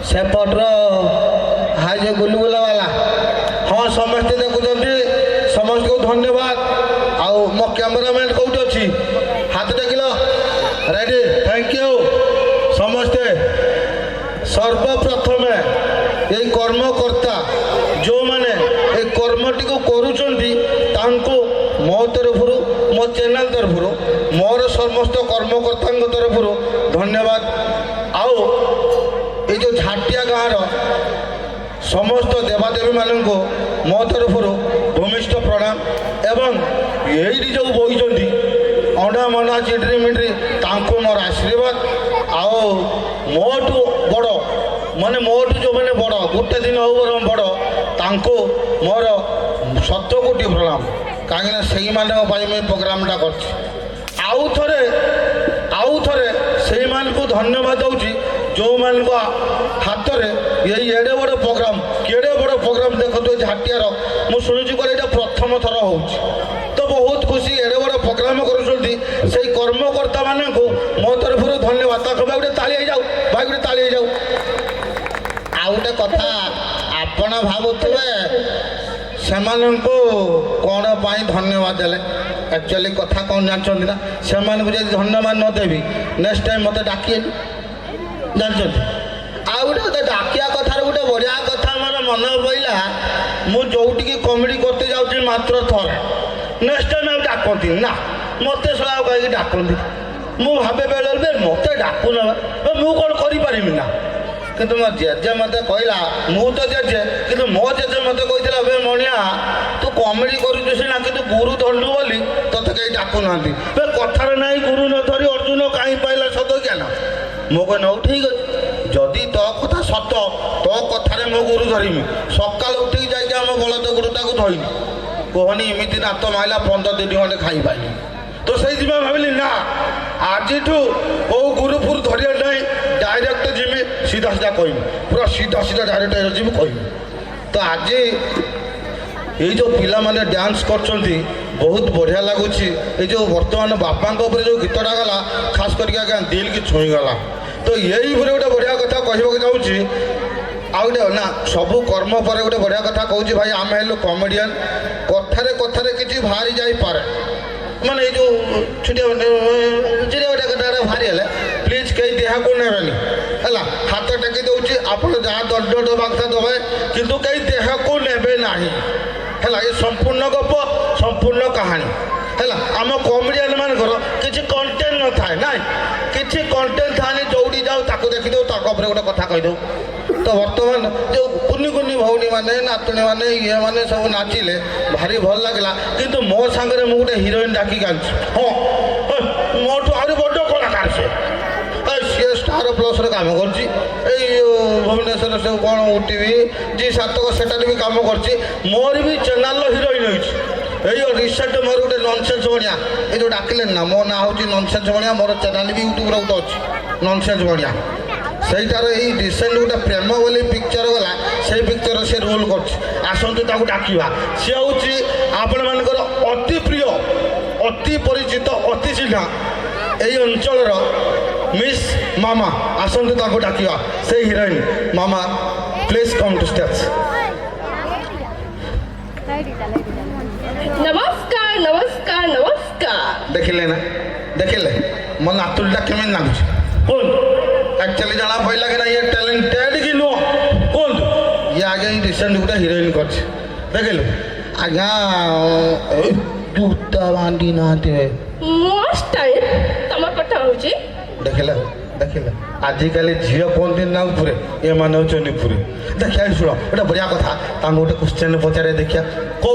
सेपटर high जो गुलगुला वाला हाँ समस्ते देखुं समस्त को धन्यवाद आउ मो कैमरामैन कौट अच्छी हाथ टेकिल रेडी थैंक यू समस्ते सर्वप्रथम ये कर्मकर्ता जो मैंने ये कर्मटी को करुँच मो तरफ मो चैनल तरफ मोर समस्त कर्मकर्ता तरफ धन्यवाद आओ ये जो झाटिया गाँव समस्त देवादेवी मान मो तरफ भूमिष्ठ प्रणाम एवं यही जो बही अंडा मंडा चिट्री मिट्री मोर आशीर्वाद आओ मोटू बड़ माने मोटू जो मैंने बड़ गोटे दिन हो बड़ तांको मोर 7 कोटी प्रणाम कहीं से प्रोग्रामटा कर से धन्यवाद दूसरी जो मान हाथ में यही एडे बड़ प्रोग्राम केड़े बड़ प्रोग्राम देखो झाटियार मुझे शुणुची कल यहाँ प्रथम थर हो तो बहुत खुशी एडे बड़ प्रोग्राम कर कर्मकर्ता मान मो तरफ धन्यवाद गोटे ताली जाऊ भाई गोटे ताली जाऊ आ गोटे कथा आपण भावुवे से कौन धन्यवाद देले एक्चुअली कथा कौन जानते ना से धन्यवाद न देवी नेक्स्ट टाइम मत डाकिए जानते आउ गोटे डाकिया कथार गोटे बढ़िया कथा मोर मन पड़ा मुझे कमेडी करते जाऊँगी मात्र थर नेक्स्ट टाइम डाकती ना मत सला कहीं डाकती मु भावे बेले मत डाकु ना मुझे कौन करी ना किंतु मो जेजे मत कहला मु तो जेजे कि मो जेजे मत कहला मणिया तू कमेडी करुचु सीना कि गुरु धरलु बोली तोते कहीं डाकु ना कथार ना गुरु न धरी अर्जुन कहीं पाइला सत ज्ञान मो कह नौ ठीक अच्छे जदि तो कथा सत तो कथार मो गुरु धरमी सका उठिक जाकि आम बलद गुरुटा को धरनी कहनी इमिति नात माइला 15 दिन खंडे खाई पाइली तो से भाविली ना आज कौ गुरुपुर धरिया ना डायरेक्ट जीवी सीधा सीधा कहमी पूरा सीधा सीधा डायरेक्ट जीवी कहमी तो आज ये जो पिला माने डांस कर बहुत बढ़िया लगुच ये जो बर्तमान बापा जो गीतटा गला खास करके आज्ञा दिल की छुईगला तो यही गोटे बढ़िया कथा कहवाक चाहूँगी आ गए ना सबू कर्म पर गोटे बढ़िया कथा कहूँ भाई आम हेलु कमेडियन कथारे कथारे किसी बाहरी जापे माने जो छुटिया चिड़िया कथा बाहरी है प्लीज कहीं देहा को नेबेनि है हाथ टेकी दूसरी आप जहाँ दर्द दबा कथा दबे कितु कहीं देह को नेबे ना है ये संपूर्ण गप संपूर्ण कहानी है आम कमेडियन मान किसी कंटेंट न थाए ना किसी कंटेंट थाने दौड़ी जाओ ताको देखीद गोटे कथा कहीदे तो बर्तमान जो कुनी कुनी भौणी मैंने नातुणी मैंने ये मैंने सब नाचिले भारी भल लगला किंतु मो सांगे मु गोटे हिरोइन डाकी आनी हाँ मोटू आहरी बड़ कलाकार सी स्टार प्लस काम कर भुवनेश्वर से कौन ओटीवी जी सातक सेटार भी कम कर मोर भी चैनल हिरोइन होती रिसेंट मोर गोटे ननसेन्स बनिया ये जो डाकिले ना मो ना हूँ ननसेन्स बनिया मोर चैनल भी यूट्यूब गोटे अच्छी ननसेन्स बनिया सहीटार ये रिसेंट गोटे प्रेम बोली पिक्चर गला से पिक्चर से रोल करसतु डाकवा सी हूँ आपण मानकर अति प्रिय अति परिचित अति चिन्हा यही अंचल मिस मामा आसतु डाकवा से हिरोइन मामा प्लीज कम टू स्टेज नमस्कार नमस्कार नमस्कार देखिले ना देखिले मो नातुलटा केमी लगुच कौन एक्चुअली जाना पड़ा कि ना ये टैलेंटेड कि नुह कौन ये आगे रिसेंट गोटे हिरोइन कर देखिलु आज्ञा जूता बांधी ना देखिले देखिले आजिकल झील कहते ना पूरे ये मान पुरे देखिए शुण गोटे बढ़िया कथा गोटे क्वेश्चन पचारे देखिए कौ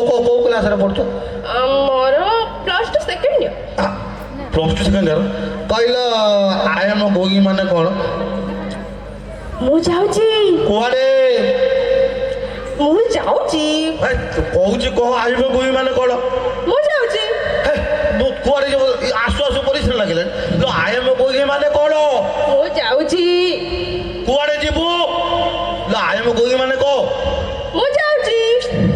क्लास पढ़ु +2 सेकेंड ईयर +2 सेकेंड ईयर कहल आई एम गोगी माने कौन मु जाउची कुआडे मु जाउची कहूची कह आई एम गोगी माने कौन मु जाउची कुआडे जो आसु आसु परिश्रम लगे आई एम गोगी माने कौन मु जाउची कुआडे जीवु आई एम गोगी माने को मु जाउची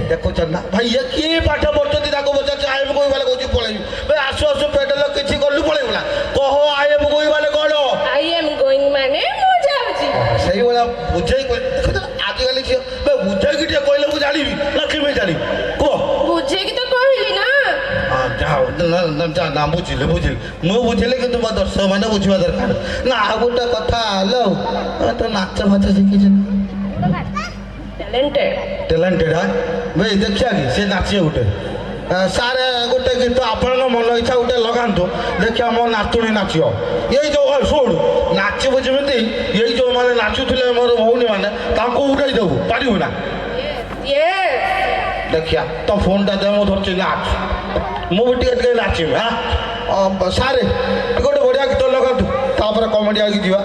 देखो चंदा भाई ये किए पाठ पढ़ते पचार आई एम गोगी वाले कहूँ पलैबी भाई आसु आसु पेटल किसी कलु पलैगला कह आई एम गोगी वाले कौन आई एम गोइंग माने मु जाउची सही भाया ବୁଝେଇ କହିଲେ ଆଜିକାଲି ଝିଅ ବୁଝେଇକି ଟିକେ କହିଲେ ମୁଁ ଜାଣିବି ନା କେମିତି ଜାଣିବି କୁହ ବୁଝେଇକି ତ କହିଲି ନା। ନା ବୁଝିଲେ ମୁଁ ବୁଝିଲି କିନ୍ତୁ ମୋ ଦର୍ଶକ ମାନେ ବୁଝିବା ଦରକାର ନା ଆଉ ଗୋଟେ କଥା ହେଲୋ ତ ନାଚ ଫାଚ ଶିଖିଛୁ ଟ୍ୟାଲେଣ୍ଟେଡ୍ ହଁ ଭାଇ ଦେଖିବା କି ସେ ନାଚିବ ଗୋଟେ ସାର୍ ଗୋଟେ ଗୀତ ଆପଣଙ୍କ ମନ ଇଚ୍ଛା ଗୋଟେ ଲଗାନ୍ତୁ ଦେଖିବା ମୋ ନାତୁଣୀ ନାଚିବ ଏଇ ଯେଉଁ ଶୁଣୁ ନାଚିବ ଯେମିତି ଏଇ ଯେଉଁମାନେ ନାଚୁଥିଲେ ମୋର ଭଉଣୀ ମାନେ ତାଙ୍କୁ ଉଠାଇ ଦେବୁ ପାରିବୁ ନା ଦେଖିଆ ତ ଫୋନ୍ଟା ଦେ ମୁଁ ଧରୁଛି ନାଚ ମୁଁ ବି ଟିକେ ଟିକେ ନାଚିବି ହଁ ସାରେ ଗୋଟେ ବଢ଼ିଆ ଗୀତ ଲଗାନ୍ତୁ ତାପରେ କମେଡ଼ି ଆଗି ଯିବା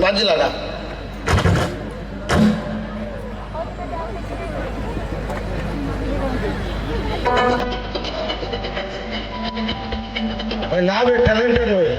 ବାଜିଲା ନା ନା ବି ଟ୍ୟାଲେଣ୍ଟେଡ୍ ହୁଏ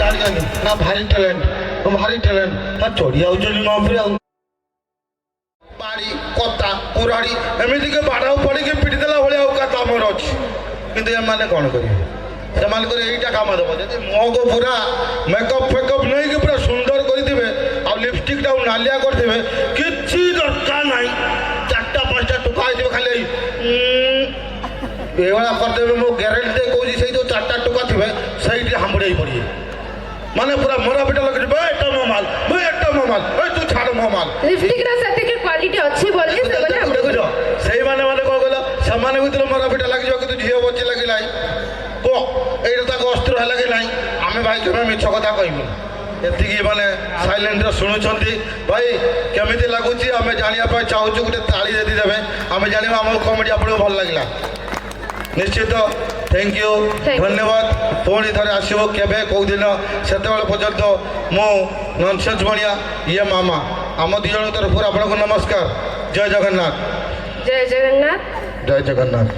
ଜାଣିଛନ୍ତି ନା ଭାରି ଟ୍ୟାଲେଣ୍ଟ ଭାରି ଟ୍ୟାଲେଣ୍ଟ ତା ଚଢ଼ି ଯାଉଛନ୍ତି ମୋ ଉପରେ ଆଉ ବାଡ଼ି କତା କୁରାଡ଼ି ଏମିତିକି ବାଡ଼ାକୁ ପଡ଼ିକି ପିଟି ଦେଲା ଭଳିଆ ଆଉ କାତ ଆମର ଅଛି କିନ୍ତୁ ଏମାନେ କ'ଣ କରିବେ ସେମାନଙ୍କର ଏଇଟା କାମ ଦେବ ଯଦି ମୁହଁକୁ ପୁରା ମେକଅପ୍ ଫେକଅପ୍ ନେଇକି ପୁରା ସୁନ୍ଦର କରିଥିବେ ଆଉ ଲିପଷ୍ଟିକ୍ଟାକୁ ନାଲିଆ କରିଥିବେ କିଛି ଦରକାର ନାହିଁ 4-5ଟା ଟୁକା ହେଇଥିବ ଖାଲି ଏଇଭଳିଆ କରିଦେବେ ମୁଁ ଗ୍ୟାରେଣ୍ଟି ଦେଇ କହୁଛି ସେଇ ଯେଉଁ 4ଟା ଟୁକା ଥିବେ ସେଇଠି ହାମ୍ବୁଡ଼େଇ ପଡ଼ିବେ ମାନେ ପୁରା ମରା ପିଟା ଲଗେଇଛି ବେ ଏଟା ମୋ ମାଲ ବେ ଏଟା ମୋ ମାଲ ଏ ତୁ ଛାଡ଼ ମୋ ମାଲ লিপস্টিকର ସେତିକି କ୍ୱାଲିଟି ଅଛି ବୋଲି ସେମାନେ ଦେଖୁଛ ସେଇମାନେ ମାନେ କ'ଣ କହିଲ ସେମାନେ ଭିତରେ ମରା ପିଟା ଲାଗିଯିବ କିନ୍ତୁ ଝିଅ ବଞ୍ଚି ଲାଗିଲାଣି କୁହ ଏଇଟା ତାକୁ ଅସ୍ତ୍ର ହେଲା କି ନାହିଁ ଆମେ ଭାଇ କେବେ ମିଛ କଥା କହିବୁ ଏତିକି ମାନେ ସାଇଲେଣ୍ଟରେ ଶୁଣୁଛନ୍ତି ଭାଇ କେମିତି ଲାଗୁଛି ଆମେ ଜାଣିବା ପାଇଁ ଚାହୁଁଛୁ ଗୋଟେ ତାଳି ଯଦି ଦେବେ ଆମେ ଜାଣିବା ଆମ କମେଡ଼ି ଆପଣଙ୍କୁ ଭଲ ଲାଗିଲା ନିଶ୍ଚିତ ଥ୍ୟାଙ୍କ ୟୁ ଧନ୍ୟବାଦ ପୁଣି ଥରେ ଆସିବ କେବେ କେଉଁଦିନ ସେତେବେଳେ ପର୍ଯ୍ୟନ୍ତ ମୁଁ ନନସେନ୍ସ ବଣିଆ ଇଏ ମାମା ଆମ ଦୁଇ ଜଣ ତରଫରୁ ଆପଣଙ୍କୁ ନମସ୍କାର ଜୟ ଜଗନ୍ନାଥ ଜୟ ଜଗନ୍ନାଥ ଜୟ ଜଗନ୍ନାଥ